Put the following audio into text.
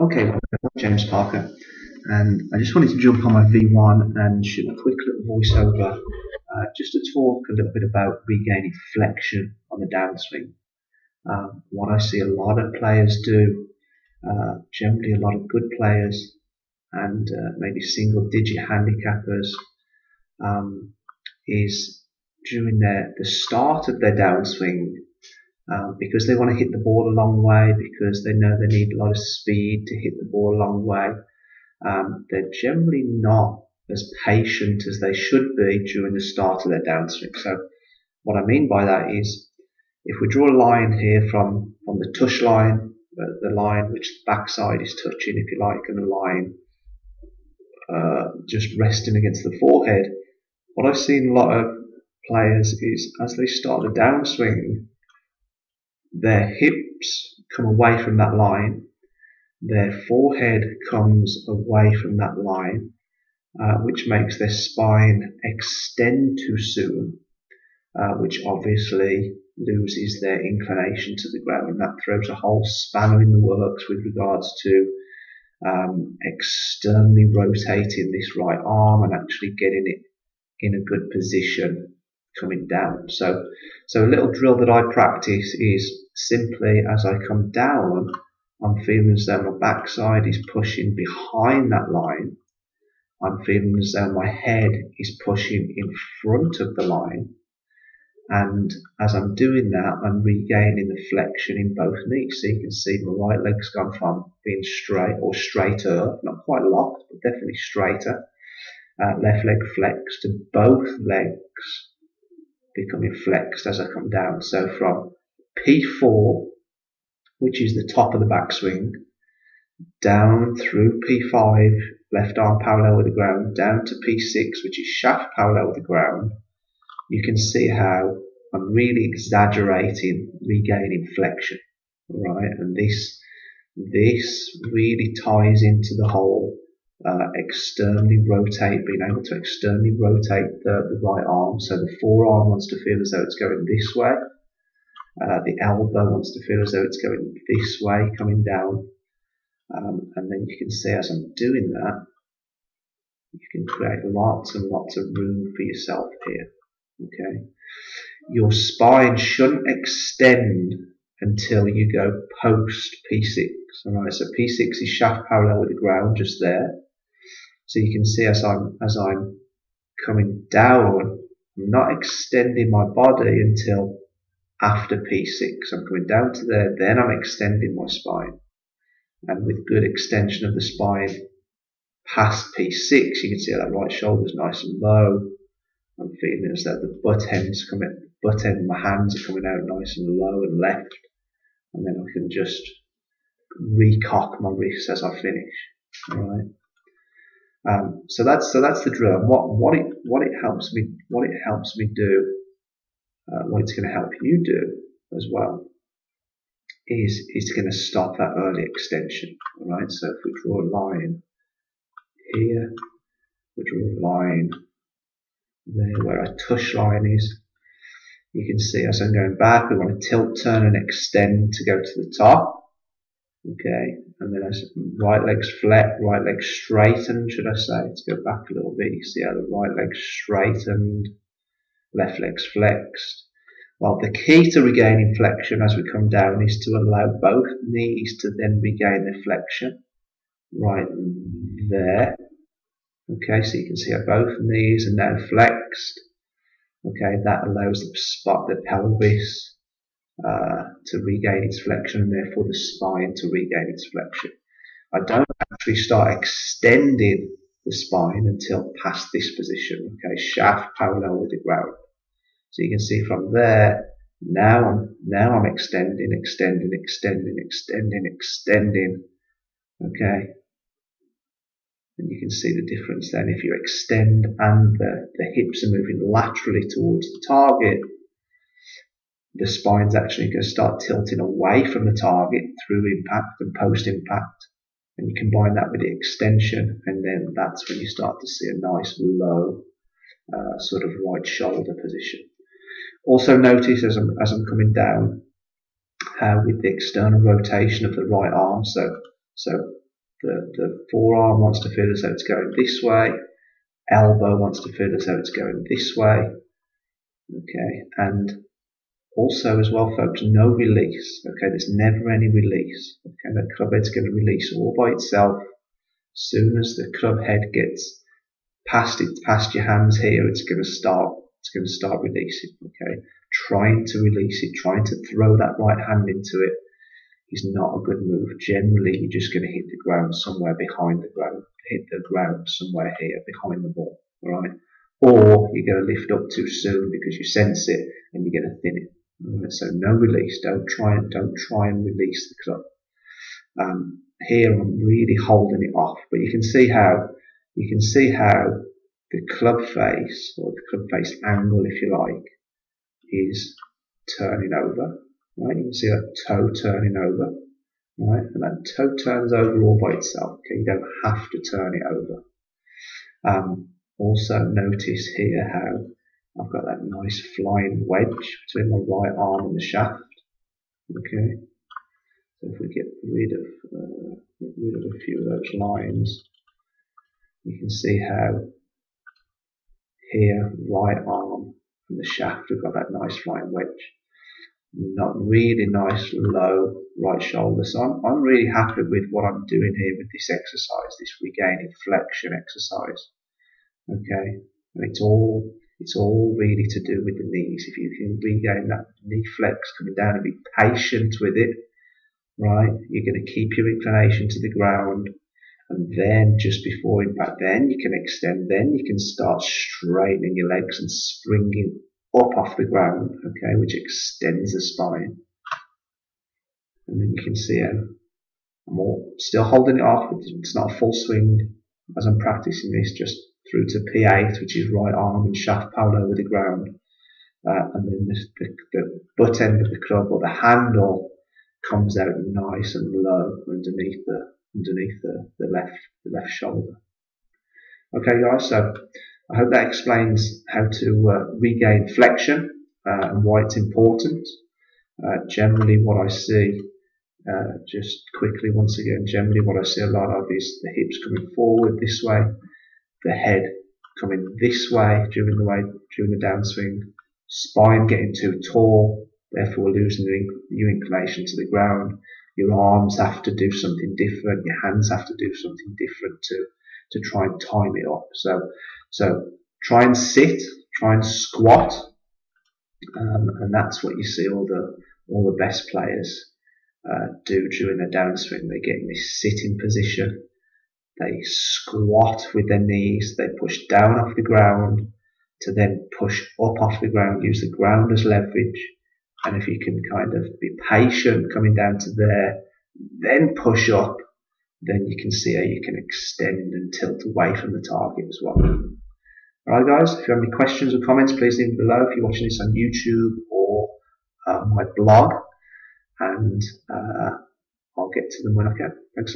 Okay, well, I'm James Parker, and I just wanted to jump on my V1 and shoot a quick little voiceover just to talk a little bit about regaining flexion on the downswing. What I see a lot of players do, generally a lot of good players and maybe single digit handicappers, is during the start of their downswing, because they want to hit the ball a long way, because they know they need a lot of speed to hit the ball a long way. They're generally not as patient as they should be during the start of their downswing. So what I mean by that is, if we draw a line here from the touch line, the line which the backside is touching, if you like, and the line just resting against the forehead, what I've seen a lot of players is, as they start the downswing, their hips come away from that line, their forehead comes away from that line, which makes their spine extend too soon, which obviously loses their inclination to the ground. That throws a whole spanner in the works with regards to externally rotating this right arm and actually getting it in a good position coming down. So a little drill that I practice is simply, as I come down, I'm feeling as though my backside is pushing behind that line. I'm feeling as though my head is pushing in front of the line. And as I'm doing that, I'm regaining the flexion in both knees. So you can see my right leg's gone from being straight or straighter, not quite locked, but definitely straighter. Left leg flexed, to both legs becoming flexed as I come down. So from P4, which is the top of the backswing, down through P5, left arm parallel with the ground, down to P6, which is shaft parallel with the ground, you can see how I'm really exaggerating regaining flexion, right? And this really ties into the whole externally rotate, being able to externally rotate the right arm. So the forearm wants to feel as though it's going this way. The elbow wants to feel as though it's going this way, coming down. And then you can see, as I'm doing that, you can create lots and lots of room for yourself here. Okay, your spine shouldn't extend until you go post P6. Alright, so P6 is shaft parallel with the ground, just there. So you can see as I'm coming down, I'm not extending my body until after P6. I'm coming down to there, then I'm extending my spine. And with good extension of the spine past P6, you can see that right shoulder is nice and low. I'm feeling as though the butt end of my hands are coming out nice and low and left. And then I can just recock my wrists as I finish. Alright. So that's the drill. And what it helps me do, what it's going to help you do as well, is going to stop that early extension. Alright. So if we draw a line here, we draw a line there where our touch line is. You can see as I'm going back, we want to tilt, turn, and extend to go to the top. Okay, and then as right leg's flat, right leg straightened, should I say? Let's go back a little bit. You see how the right leg's straightened, left leg's flexed. Well, the key to regaining flexion as we come down is to allow both knees to then regain their flexion. Right there. Okay, so you can see how both knees are now flexed. Okay, that allows the pelvis to regain its flexion, and therefore the spine to regain its flexion. I don't actually start extending the spine until past this position. Okay, shaft parallel with the ground. So you can see from there, now I'm extending. Okay, and you can see the difference then. If you extend and the hips are moving laterally towards the target, the spine's actually going to start tilting away from the target through impact and post impact. And you combine that with the extension, and then that's when you start to see a nice low sort of right shoulder position. Also notice as I'm coming down how with the external rotation of the right arm, so the forearm wants to feel as though it's going this way. Elbow wants to feel as though it's going this way. Okay, and also as well, folks, no release. Okay, there's never any release. Okay, the club head's going to release all by itself. As soon as the club head gets past your hands here, it's going to start releasing. Okay, trying to release it, trying to throw that right hand into it is not a good move. Generally, you're just going to hit the ground somewhere behind the ground, hit the ground somewhere here behind the ball, all right? Or you're going to lift up too soon because you sense it and you're going to thin it. Right? So no release. Don't try and release the club. Here I'm really holding it off, but you can see how the club face, or the club face angle, if you like, is turning over. Right, you can see that toe turning over, right, and that toe turns over all by itself. Okay, you don't have to turn it over. Also notice here how I've got that nice flying wedge between my right arm and the shaft. Okay, so if we get rid of a few of those lines, you can see how here, right arm and the shaft, we've got that nice flying wedge. Not really nice low right shoulder. So I'm really happy with what I'm doing here with this exercise, this regaining flexion exercise. Okay, and it's all really to do with the knees. If you can regain that knee flex coming down and be patient with it, right, you're going to keep your inclination to the ground, and then just before impact, then you can extend, then you can start straightening your legs and springing up off the ground, okay, which extends the spine. And then you can see I'm still holding it off. It's not a full swing as I'm practicing this, just through to P8, which is right arm and shaft parallel with the ground. And then the butt end of the club, or the handle, comes out nice and low underneath the left shoulder. Okay, guys, so I hope that explains how to regain flexion and why it's important. Generally what I see, just quickly once again, generally what I see a lot of is the hips coming forward this way, the head coming this way during the downswing, spine getting too tall, therefore losing your inclination to the ground. Your arms have to do something different, your hands have to do something different to try and time it up. So try and sit, try and squat, and that's what you see all the best players do during their downswing. They get in this sitting position, they squat with their knees, they push down off the ground to then push up off the ground, use the ground as leverage. And if you can kind of be patient coming down to there, then push up, then you can see how you can extend and tilt away from the target as well. Alright guys, if you have any questions or comments, please leave them below if you're watching this on YouTube or my blog, and I'll get to them when I can. Thanks.